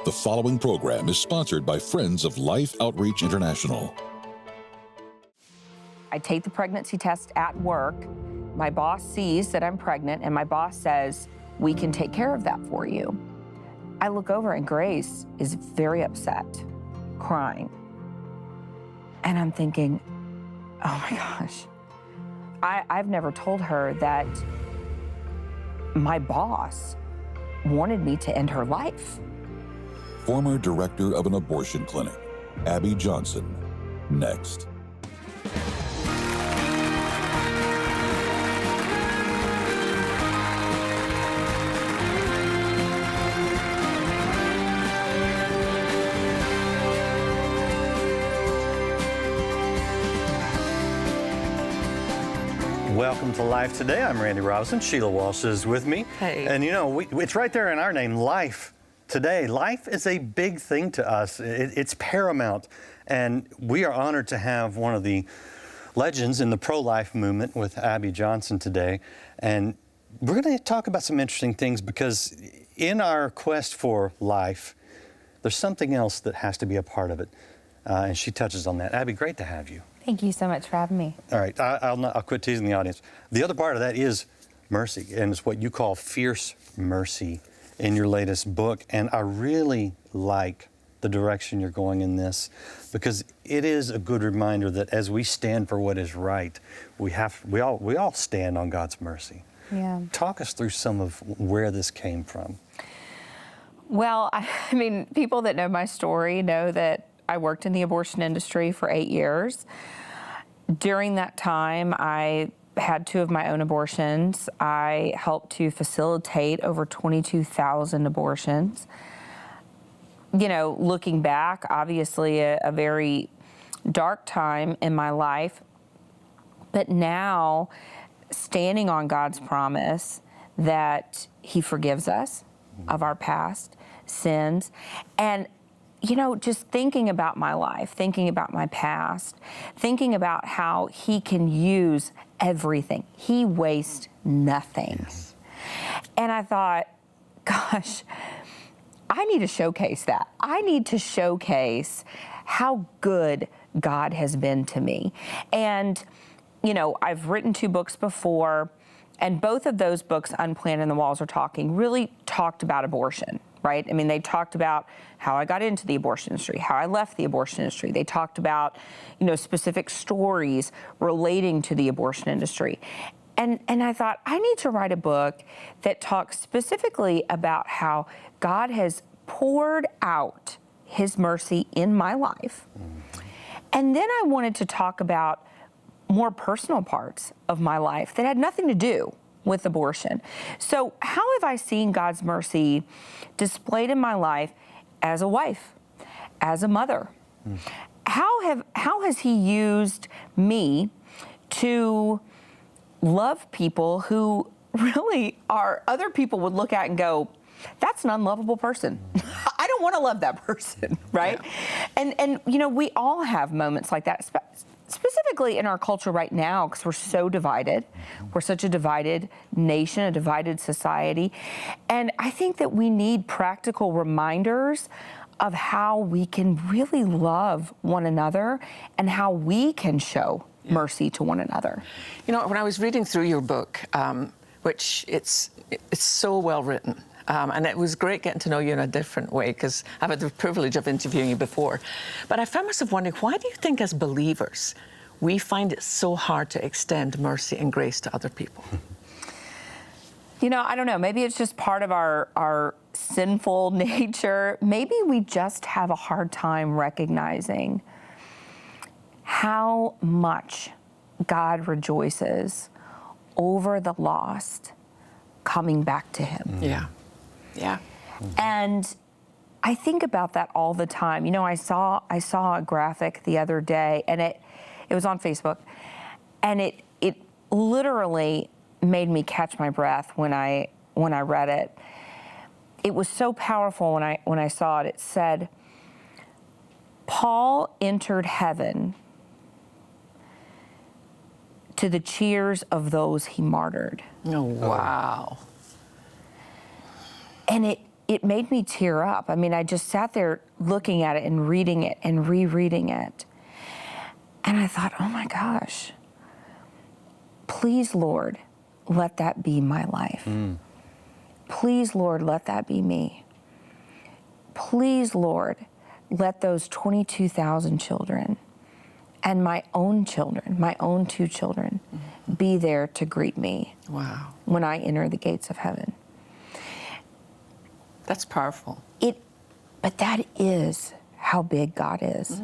The following program is sponsored by Friends of Life Outreach International. I take the pregnancy test at work. My boss sees that I'm pregnant, and my boss says, "We can take care of that for you." I look over, and Grace is very upset, crying. And I'm thinking, oh my gosh, I've never told her that my boss wanted me to end her life. Former director of an abortion clinic, Abby Johnson, next. Welcome to Life Today. I'm Randy Robinson. Sheila Walsh is with me. Hey. And you know, it's right there in our name, Life Today. Life is a big thing to us. It's paramount. And we are honored to have one of the legends in the pro-life movement with Abby Johnson today. And we're going to talk about some interesting things because in our quest for life, there's something else that has to be a part of it. And she touches on that. Abby, great to have you. Thank you so much for having me. All right, I'll quit teasing the audience. The other part of that is mercy, and it's what you call fierce mercy in your latest book. And I really like the direction you're going in this because it is a good reminder that as we stand for what is right, we all stand on God's mercy. Yeah. Talk us through some of where this came from. Well, I mean, people that know my story know that I worked in the abortion industry for 8 years. During that time, I had 2 of my own abortions. I helped to facilitate over 22,000 abortions. You know, looking back, obviously a very dark time in my life. But now, standing on God's promise that He forgives us of our past sins, and you know, just thinking about my life, thinking about my past, thinking about how He can use everything. He wastes nothing. Yes. And I thought, gosh, I need to showcase that. I need to showcase how good God has been to me. And, you know, I've written 2 books before, and both of those books, Unplanned and The Walls Are Talking, really talked about abortion. Right? I mean, they talked about how I got into the abortion industry, how I left the abortion industry. They talked about, you know, specific stories relating to the abortion industry. And I thought, I need to write a book that talks specifically about how God has poured out His mercy in my life. And then I wanted to talk about more personal parts of my life that had nothing to do with abortion. So how have I seen God's mercy displayed in my life as a wife, as a mother? How has He used me to love people who really are, other people would look at and go, that's an unlovable person. I don't want to love that person, right? Yeah. And you know, we all have moments like that, specifically in our culture right now, because we're so divided. We're such a divided nation, a divided society. And I think that we need practical reminders of how we can really love one another and how we can show mercy to one another. You know, when I was reading through your book, which it's so well written, and it was great getting to know you in a different way because I've had the privilege of interviewing you before. But I found myself wondering, why do you think as believers we find it so hard to extend mercy and grace to other people? You know, I don't know. Maybe it's just part of our sinful nature. Maybe we just have a hard time recognizing how much God rejoices over the lost coming back to Him. Yeah. Yeah. And I think about that all the time. You know, I saw a graphic the other day, and it was on Facebook, and it literally made me catch my breath when I read it. It was so powerful when I saw it. It said, Paul entered heaven to the cheers of those he martyred. Oh, wow. And it it made me tear up. I mean, I just sat there looking at it and reading it and rereading it. And I thought, oh my gosh, please, Lord, let that be my life. Please, Lord, let that be me. Please, Lord, let those 22,000 children and my own children, my own 2 children, be there to greet me Wow. when I enter the gates of heaven. That's powerful. But that is how big God is.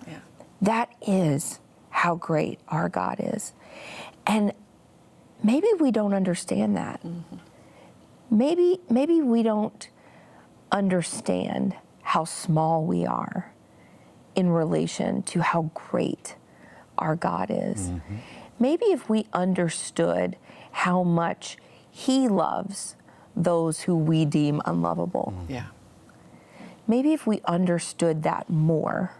Yeah. That is how great our God is. And maybe we don't understand that. Maybe we don't understand how small we are in relation to how great our God is. Maybe if we understood how much He loves those who we deem unlovable. Yeah. Maybe if we understood that more,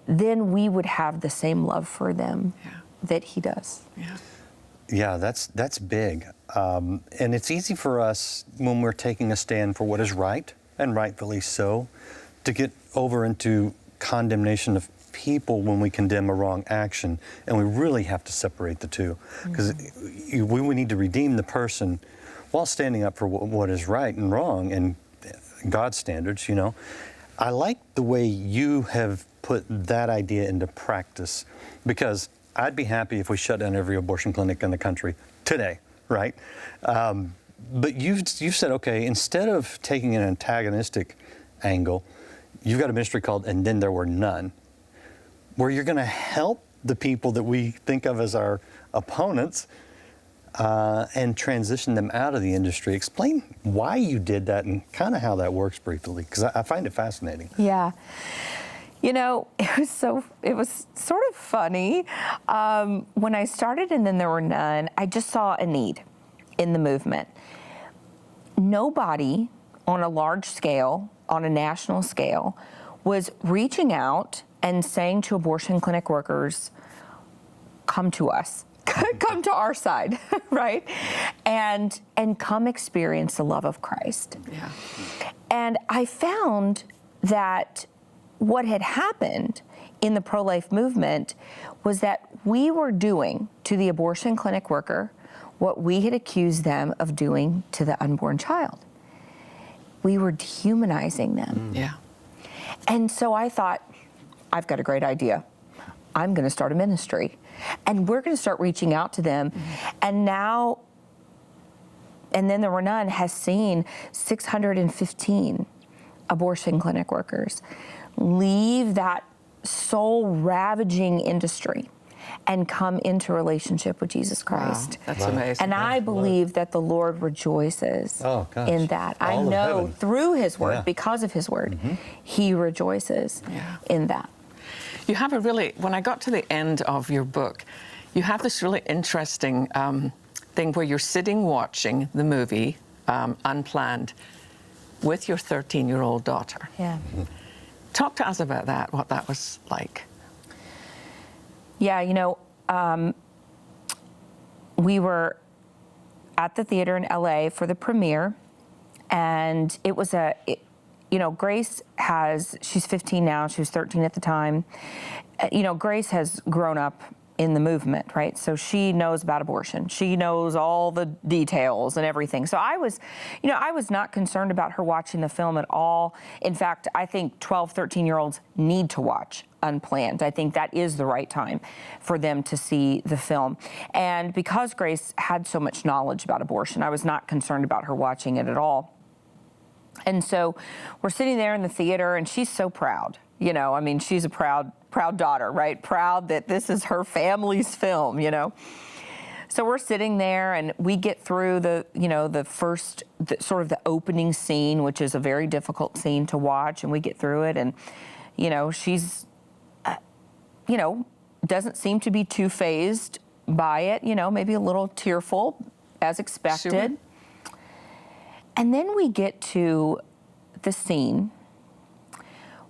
then we would have the same love for them Yeah. that He does. Yeah. Yeah, that's big. And it's easy for us when we're taking a stand for what is right, and rightfully so, to get over into condemnation of people when we condemn a wrong action. And we really have to separate the two, because we need to redeem the person while standing up for what is right and wrong and God's standards, you know. I like the way you have put that idea into practice, because I'd be happy if we shut down every abortion clinic in the country today, right? But you've said, okay, instead of taking an antagonistic angle, you've got a ministry called And Then There Were None, where you're going to help the people that we think of as our opponents and transition them out of the industry. Explain why you did that and kind of how that works briefly, because I find it fascinating. Yeah. You know, it was sort of funny. When I started And Then There Were None, I just saw a need in the movement. Nobody on a large scale, on a national scale, was reaching out and saying to abortion clinic workers, come to us. Come to our side, right? And come experience the love of Christ. Yeah. And I found that what had happened in the pro-life movement was that we were doing to the abortion clinic worker what we had accused them of doing to the unborn child. We were dehumanizing them. Yeah. And so I thought, I've got a great idea. I'm going to start a ministry, and we're going to start reaching out to them. And now, And Then There Were None has seen 615 abortion clinic workers leave that soul-ravaging industry and come into relationship with Jesus Christ. Wow. That's amazing. And I believe that the Lord rejoices Oh, gosh. in that. I All of know heaven. through His Word, Yeah. because of His Word, He rejoices Yeah. in that. You have when I got to the end of your book, you have this really interesting thing where you're sitting watching the movie, Unplanned, with your 13-year-old daughter. Yeah. Talk to us about that, what that was like. Yeah, you know, we were at the theater in LA for the premiere, and it was you know, Grace she's 15 now, she was 13 at the time. You know, Grace has grown up in the movement, right? So she knows about abortion. She knows all the details and everything. So I was not concerned about her watching the film at all. In fact, I think 12, 13-year-olds need to watch Unplanned. I think that is the right time for them to see the film. And because Grace had so much knowledge about abortion, I was not concerned about her watching it at all. And so we're sitting there in the theater, and she's so proud. You know, I mean, she's a proud daughter, right? Proud that this is her family's film, you know. So we're sitting there, and we get through the opening scene, which is a very difficult scene to watch, and we get through it, and, you know, she's, doesn't seem to be too fazed by it, you know, maybe a little tearful, as expected. Sure. And then we get to the scene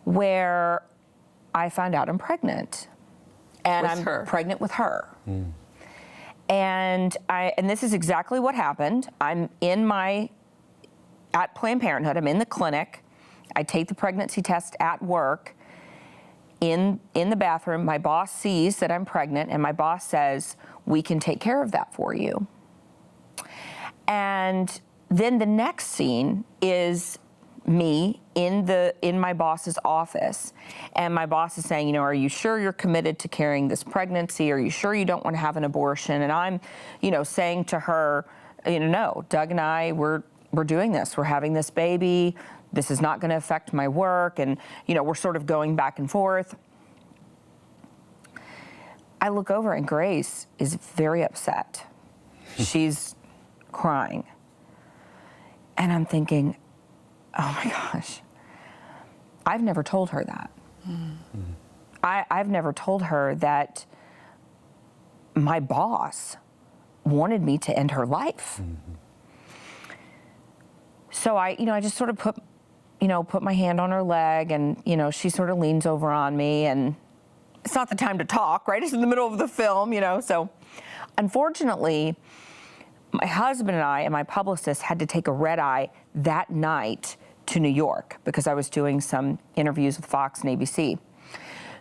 where I found out I'm pregnant, and With her. pregnant with her. And this is exactly what happened. I'm in my at Planned Parenthood. I'm in the clinic. I take the pregnancy test at work. In the bathroom, my boss sees that I'm pregnant, and my boss says, "We can take care of that for you." And then the next scene is me in my boss's office, and my boss is saying, "Are you sure you're committed to carrying this pregnancy? Are you sure you don't want to have an abortion?" And I'm, saying to her, "No, Doug and I, we're doing this. We're having this baby. This is not going to affect my work." And, we're sort of going back and forth. I look over and Grace is very upset. She's crying. And I'm thinking, oh my gosh, I've never told her that. I've never told her that my boss wanted me to end her life. So I just sort of put my hand on her leg, and, she sort of leans over on me, and it's not the time to talk, right? It's in the middle of the film, So unfortunately, my husband and I and my publicist had to take a red eye that night to New York because I was doing some interviews with Fox and ABC.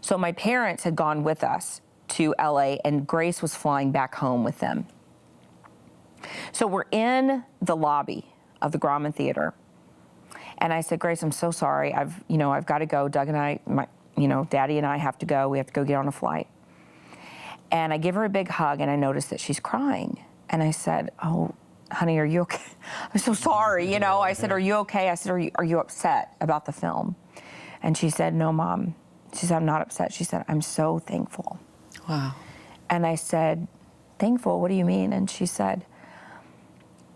So my parents had gone with us to LA, and Grace was flying back home with them. So we're in the lobby of the Grauman Theater. And I said, "Grace, I'm so sorry. I've got to go. Doug and I, Daddy and I have to go. We have to go get on a flight." And I give her a big hug, and I notice that she's crying. And I said, "Oh, honey, are you okay?" "I'm so sorry." I said, "Are you okay?" I said, are you upset about the film?" And she said, "No, Mom." She said, "I'm not upset." She said, "I'm so thankful." Wow. And I said, "Thankful? What do you mean?" And she said,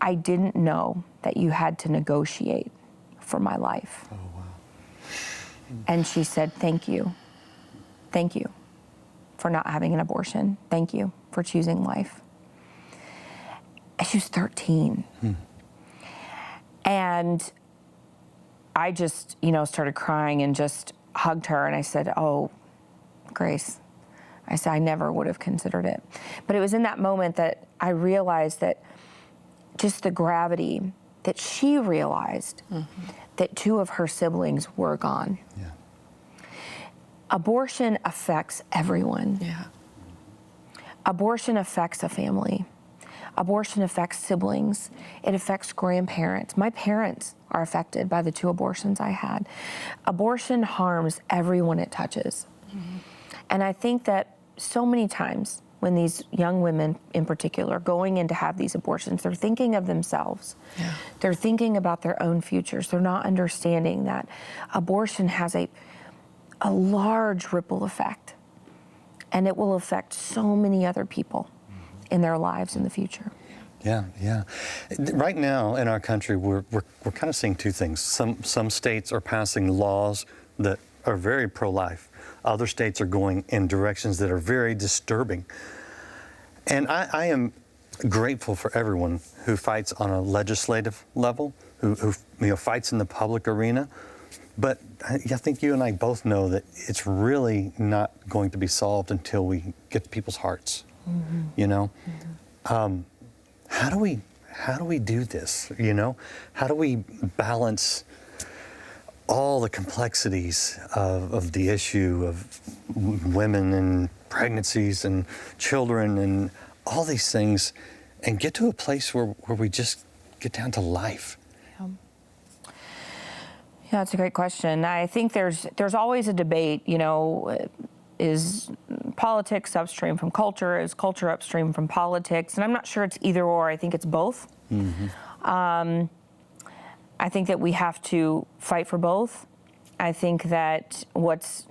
"I didn't know that you had to negotiate for my life." Oh, wow. And she said, "Thank you. Thank you for not having an abortion. Thank you for choosing life." And she was 13. And I just, started crying and just hugged her. And I said, "Oh, Grace," I said, "I never would have considered it." But it was in that moment that I realized that just the gravity that she realized that two of her siblings were gone. Yeah. Abortion affects everyone. Yeah. Abortion affects a family. Abortion affects siblings. It affects grandparents. My parents are affected by the 2 abortions I had. Abortion harms everyone it touches. And I think that so many times when these young women in particular are going in to have these abortions, they're thinking of themselves. Yeah. They're thinking about their own futures. They're not understanding that abortion has a large ripple effect, and it will affect so many other people in their lives in the future. Yeah. Right now in our country, we're kind of seeing 2 things. Some states are passing laws that are very pro-life. Other states are going in directions that are very disturbing. And I am grateful for everyone who fights on a legislative level, who fights in the public arena. But I think you and I both know that it's really not going to be solved until we get to people's hearts. How do we do this? How do we balance all the complexities of the issue of women and pregnancies and children and all these things, and get to a place where we just get down to life? Yeah, that's a great question. I think there's always a debate, is politics upstream from culture? Is culture upstream from politics? And I'm not sure it's either or. I think it's both. I think that we have to fight for both. I think that what's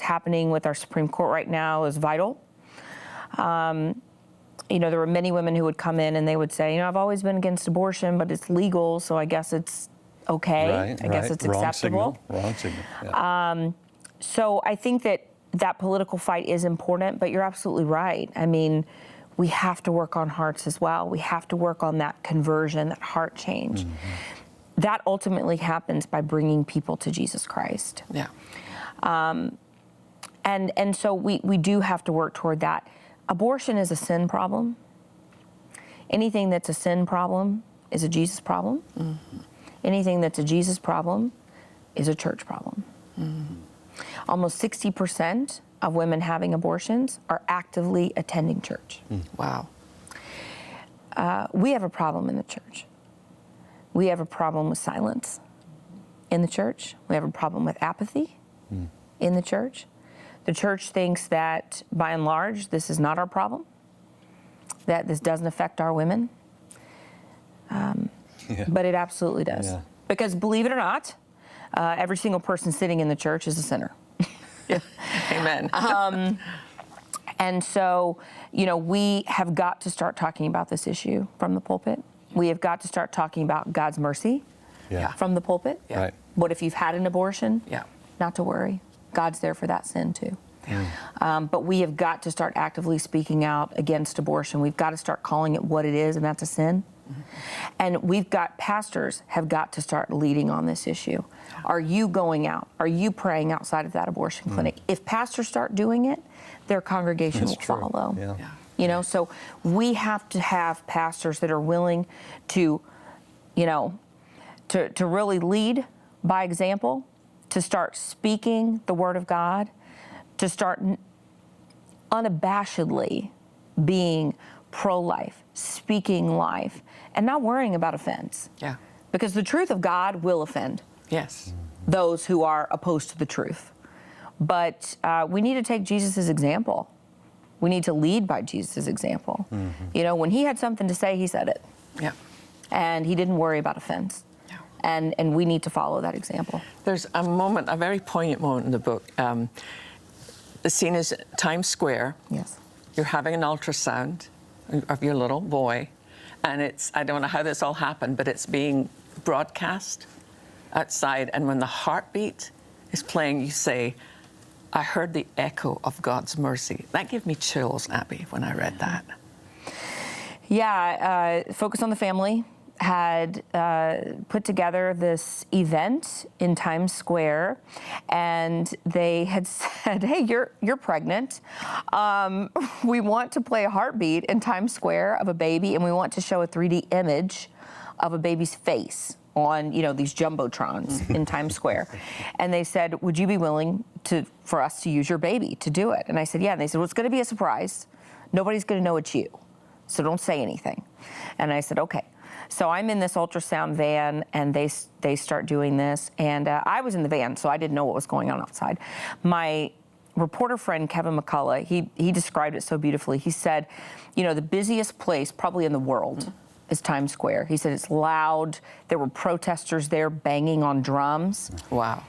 happening with our Supreme Court right now is vital. There were many women who would come in and they would say, I've always been against abortion, but it's legal, so I guess it's okay. I guess it's acceptable. Wrong signal. Yeah. So I think that political fight is important, but you're absolutely right. I mean, we have to work on hearts as well. We have to work on that conversion, that heart change. That ultimately happens by bringing people to Jesus Christ. Yeah. And so we do have to work toward that. Abortion is a sin problem. Anything that's a sin problem is a Jesus problem. anything that's a Jesus problem is a church problem. Almost 60% of women having abortions are actively attending church. Wow. We have a problem in the church. We have a problem with silence in the church. We have a problem with apathy in the church. The church thinks that, by and large, this is not our problem, that this doesn't affect our women. But it absolutely does. Yeah. Because believe it or not, every single person sitting in the church is a sinner. Amen. And so, you know, we have got to start talking about this issue from the pulpit. We have got to start talking about God's mercy Yeah. from the pulpit. Yeah. Right. What if you've had an abortion? Yeah. Not to worry. God's there for that sin too. But we have got to start actively speaking out against abortion. We've got to start calling it what it is, and that's a sin. And pastors have got to start leading on this issue. Are you going out? Are you praying outside of that abortion clinic? If pastors start doing it, their congregation That's will true. follow. Yeah. Yeah. You know, so we have to have pastors that are willing to, you know, to really lead by example, to start speaking the word of God, to start unabashedly being pro-life, speaking life, and not worrying about offense. Yeah. Because the truth of God will offend Yes. those who are opposed to the truth. But we need to take Jesus' example. We need to lead by Jesus' example. You know, when he had something to say, he said it. Yeah. And he didn't worry about offense. Yeah. And we need to follow that example. There's a moment, a very poignant moment in the book. The scene is Times Square. Yes. You're having an ultrasound of your little boy, and I don't know how this all happened, but it's being broadcast outside, and when the heartbeat is playing, you say, I heard the echo of God's mercy. That gave me chills, Abby, when I read that. Yeah, Focus on the Family had put together this event in Times Square, and they had said, hey, you're pregnant. We want to play a heartbeat in Times Square of a baby, and we want to show a 3D image of a baby's face on, you know, these jumbotrons in Times Square. And they said, would you be willing for us to use your baby to do it? And I said, yeah. And they said, well, it's going to be a surprise. Nobody's going to know it's you, so don't say anything. And I said, okay. So I'm in this ultrasound van, and they start doing this. And I was in the van, so I didn't know what was going on outside. My reporter friend, Kevin McCullough, he described it so beautifully. He said, you know, the busiest place probably in the world is Times Square. He said it's loud. There were protesters there banging on drums. Wow.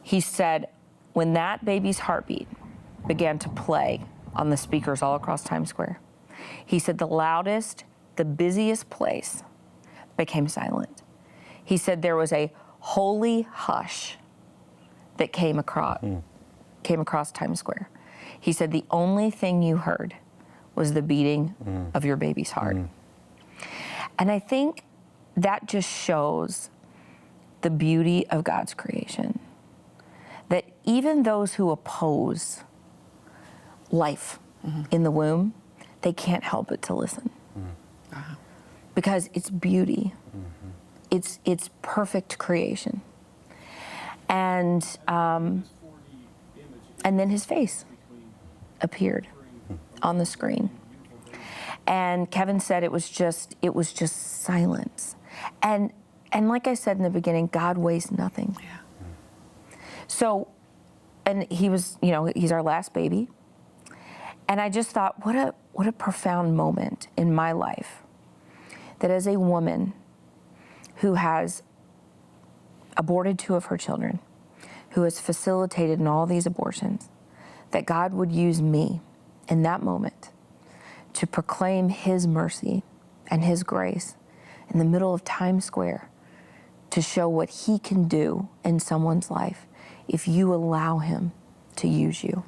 He said when that baby's heartbeat began to play on the speakers all across Times Square, he said the loudest, the busiest place became silent. He said there was a holy hush that came across Times Square. He said the only thing you heard was the beating of your baby's heart. And I think that just shows the beauty of God's creation. That even those who oppose life in the womb, they can't help but to listen. Because it's beauty. It's perfect creation. And then his face appeared on the screen. And Kevin said it was just silence. And like I said in the beginning, God weighs nothing. Yeah. So, and he was, you know, he's our last baby. And I just thought, what a profound moment in my life, that as a woman who has aborted 2 of her children, who has facilitated in all these abortions, that God would use me in that moment to proclaim his mercy and his grace in the middle of Times Square, to show what he can do in someone's life if you allow him to use you.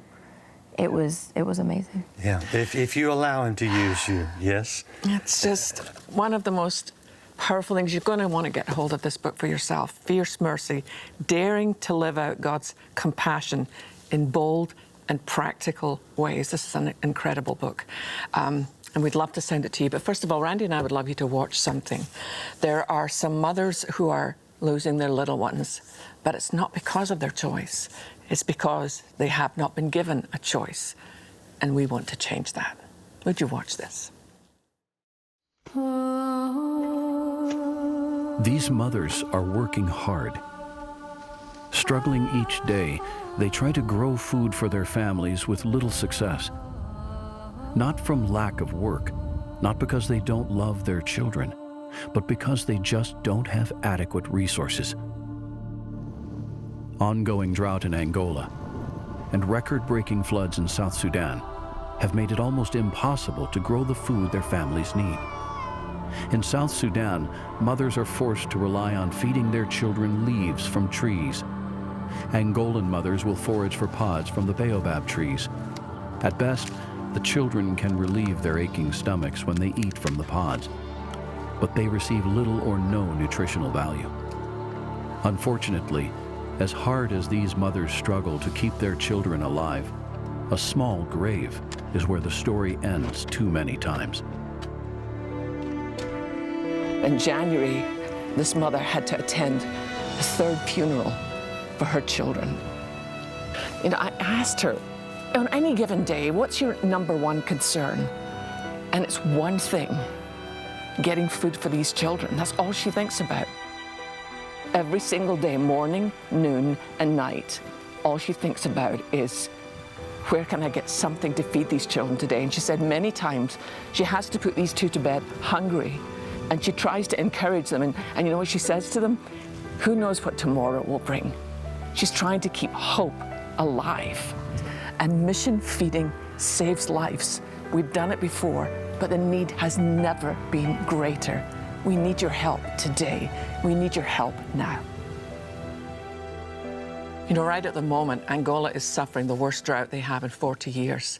It was amazing. Yeah, if you allow him to use you, yes. It's just one of the most powerful things. You're going to want to get hold of this book for yourself. Fierce Mercy, daring to live out God's compassion in bold and practical ways. This is an incredible book. And we'd love to send it to you. But first of all, Randy and I would love you to watch something. There are some mothers who are losing their little ones, but it's not because of their choice. It's because they have not been given a choice, and we want to change that. Would you watch this? These mothers are working hard. Struggling each day, they try to grow food for their families with little success. Not from lack of work, not because they don't love their children, but because they just don't have adequate resources. Ongoing drought in Angola and record-breaking floods in South Sudan have made it almost impossible to grow the food their families need. In South Sudan, mothers are forced to rely on feeding their children leaves from trees. Angolan mothers will forage for pods from the baobab trees. At best, the children can relieve their aching stomachs when they eat from the pods, but they receive little or no nutritional value. Unfortunately, as hard as these mothers struggle to keep their children alive, a small grave is where the story ends too many times. In January, this mother had to attend a third funeral for her children. You know, I asked her, on any given day, what's your number one concern? And it's one thing, getting food for these children. That's all she thinks about. Every single day, morning, noon, and night, all she thinks about is, where can I get something to feed these children today? And she said many times she has to put these two to bed hungry. And she tries to encourage them. And you know what she says to them? Who knows what tomorrow will bring? She's trying to keep hope alive. And mission feeding saves lives. We've done it before, but the need has never been greater. We need your help today. We need your help now. You know, right at the moment, Angola is suffering the worst drought they have in 40 years.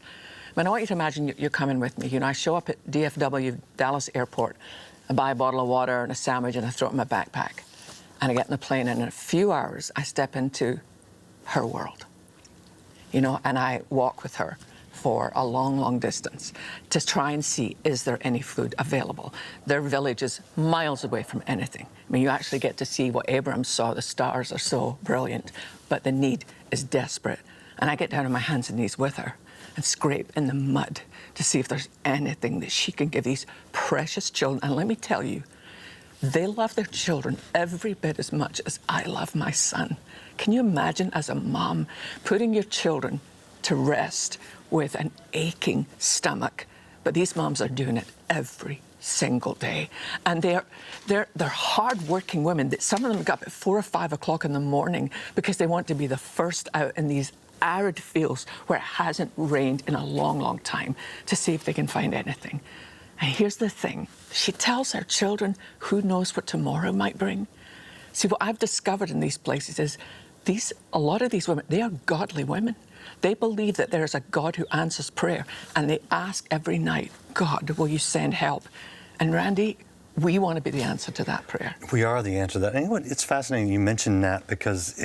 But I want you to imagine you're coming with me. You know, I show up at DFW, Dallas Airport. I buy a bottle of water and a sandwich and I throw it in my backpack. And I get in the plane and in a few hours, I step into her world. You know, and I walk with her for a long, long distance to try and see, is there any food available? Their village is miles away from anything. I mean, you actually get to see what Abraham saw. The stars are so brilliant, but the need is desperate. And I get down on my hands and knees with her and scrape in the mud to see if there's anything that she can give these precious children. And let me tell you, they love their children every bit as much as I love my son. Can you imagine, as a mom, putting your children to rest with an aching stomach? But these moms are doing it every single day. And they're hard-working women. Some of them get up at 4 or 5 o'clock in the morning because they want to be the first out in these arid fields where it hasn't rained in a long, long time to see if they can find anything. And here's the thing. She tells her children, who knows what tomorrow might bring? See, what I've discovered in these places is a lot of these women, they are godly women. They believe that there's a God who answers prayer, and they ask every night, God, will you send help? And Randy, we want to be the answer to that prayer. We are the answer to that. And it's fascinating you mentioned that, because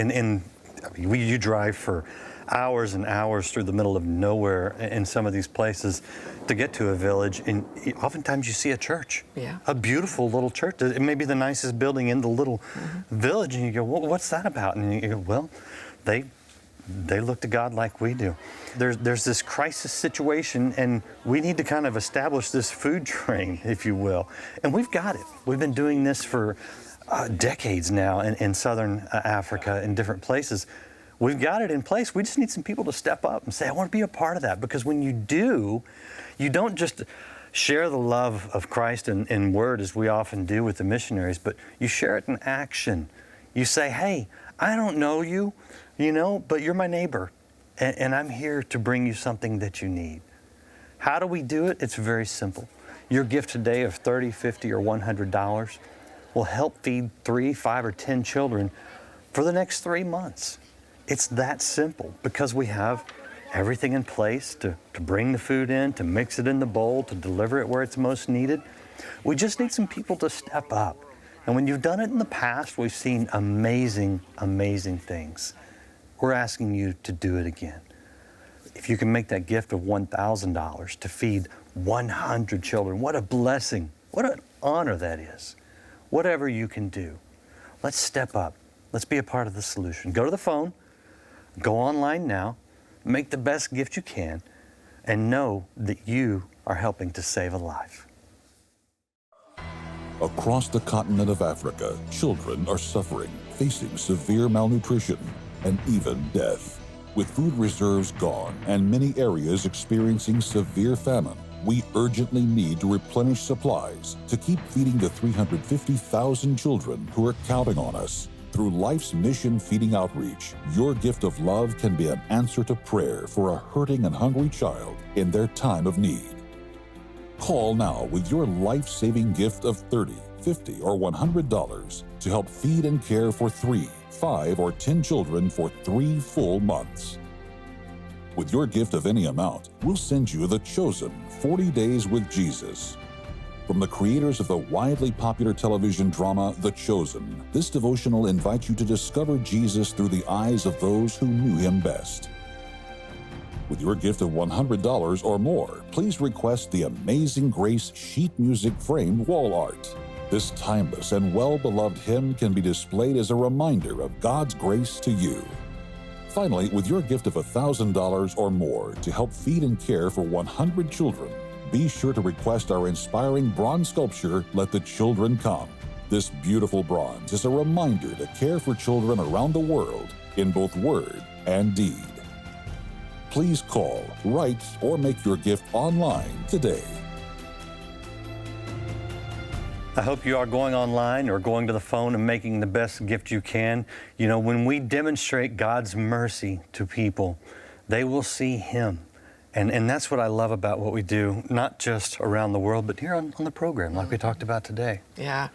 you drive for hours and hours through the middle of nowhere in some of these places to get to a village, and oftentimes you see a church, a beautiful little church. It may be the nicest building in the little village, and you go, well, what's that about? And you go, well, they look to God like we do. There's this crisis situation, and we need to kind of establish this food train, if you will. And we've got it. We've been doing this for decades now in southern Africa, in different places. We've got it in place. We just need some people to step up and say, I want to be a part of that. Because when you do, you don't just share the love of Christ in word, as we often do with the missionaries, but you share it in action. You say, hey, I don't know you, but you're my neighbor, and I'm here to bring you something that you need. How do we do it? It's very simple. Your gift today of $30, $50, or $100 will help feed 3, 5, or 10 children for the next 3 months. It's that simple, because we have everything in place to bring the food in, to mix it in the bowl, to deliver it where it's most needed. We just need some people to step up. And when you've done it in the past, we've seen amazing, amazing things. We're asking you to do it again. If you can make that gift of $1,000 to feed 100 children, what a blessing, what an honor that is. Whatever you can do. Let's step up. Let's be a part of the solution. Go to the phone, go online now, make the best gift you can, and know that you are helping to save a life. Across the continent of Africa, children are suffering, facing severe malnutrition and even death. With food reserves gone and many areas experiencing severe famine, we urgently need to replenish supplies to keep feeding the 350,000 children who are counting on us. Through Life's Mission Feeding Outreach, your gift of love can be an answer to prayer for a hurting and hungry child in their time of need. Call now with your life-saving gift of $30, $50, or $100 to help feed and care for 3, 5, or 10 children for 3 full months. With your gift of any amount, we'll send you The Chosen 40 Days with Jesus. From the creators of the widely popular television drama The Chosen, this devotional invites you to discover Jesus through the eyes of those who knew him best. With your gift of $100 or more, please request the Amazing Grace sheet music framed wall art. This timeless and well-beloved hymn can be displayed as a reminder of God's grace to you. Finally, with your gift of $1,000 or more to help feed and care for 100 children, be sure to request our inspiring bronze sculpture, Let the Children Come. This beautiful bronze is a reminder to care for children around the world in both word and deed. Please call, write, or make your gift online today. I hope you are going online or going to the phone and making the best gift you can. You know, when we demonstrate God's mercy to people, they will see him. And that's what I love about what we do, not just around the world, but here on the program, like we talked about today. Yeah.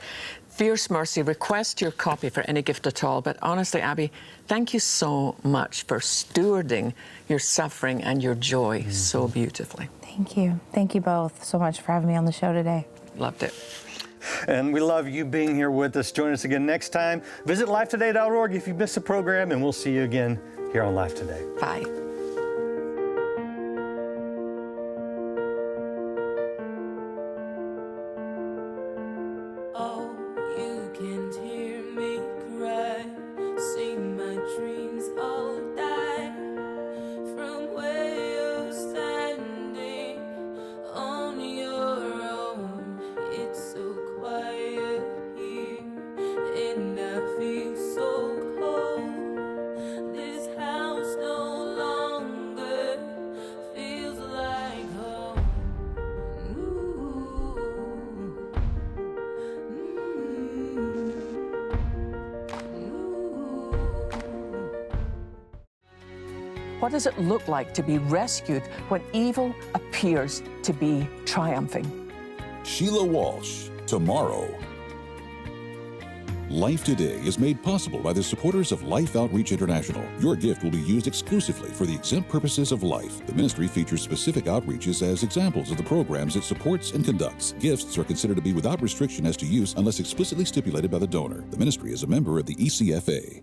Fierce Mercy, request your copy for any gift at all. But honestly, Abby, thank you so much for stewarding your suffering and your joy so beautifully. Thank you. Thank you both so much for having me on the show today. Loved it. And we love you being here with us. Join us again next time. Visit lifetoday.org if you missed the program, and we'll see you again here on Life Today. Bye. Oh, you can't hear me cry. See my dreams all die. From where you're standing on your own, it's so quiet here, and I feel so cold. This house no longer feels like home. Ooh. What does it look like to be rescued when evil appears to be triumphing? Sheila Walsh, tomorrow. Life Today is made possible by the supporters of Life Outreach International. Your gift will be used exclusively for the exempt purposes of life. The ministry features specific outreaches as examples of the programs it supports and conducts. Gifts are considered to be without restriction as to use unless explicitly stipulated by the donor. The ministry is a member of the ECFA.